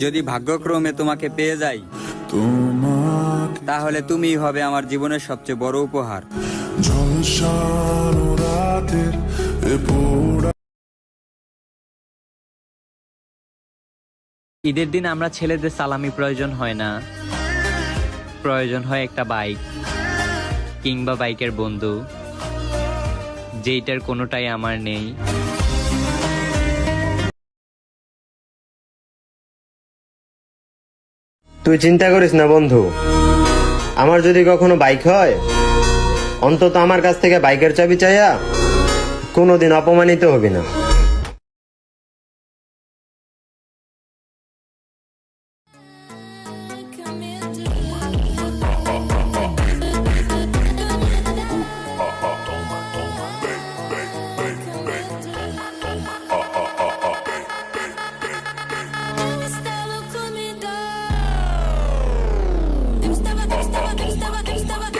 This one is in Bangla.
যদি ভাগ্যক্রমে তোমাকে পেয়ে যাই, তাহলে তুমিই হবে আমার জীবনের সবচেয়ে বড় উপহার। ঈদের দিন আমরা ছেলেদের সালামি প্রয়োজন হয় না, প্রয়োজন হয় একটা বাইক কিংবা বাইকের বন্ধু, যেইটার কোনোটাই আমার নেই। তুই চিন্তা করিস না বন্ধু, আমার যদি কখনো বাইক হয়, অন্তত আমার কাছ থেকে বাইকের চাবি চাইয়া কোনোদিন অপমানিত হবি না। Estaba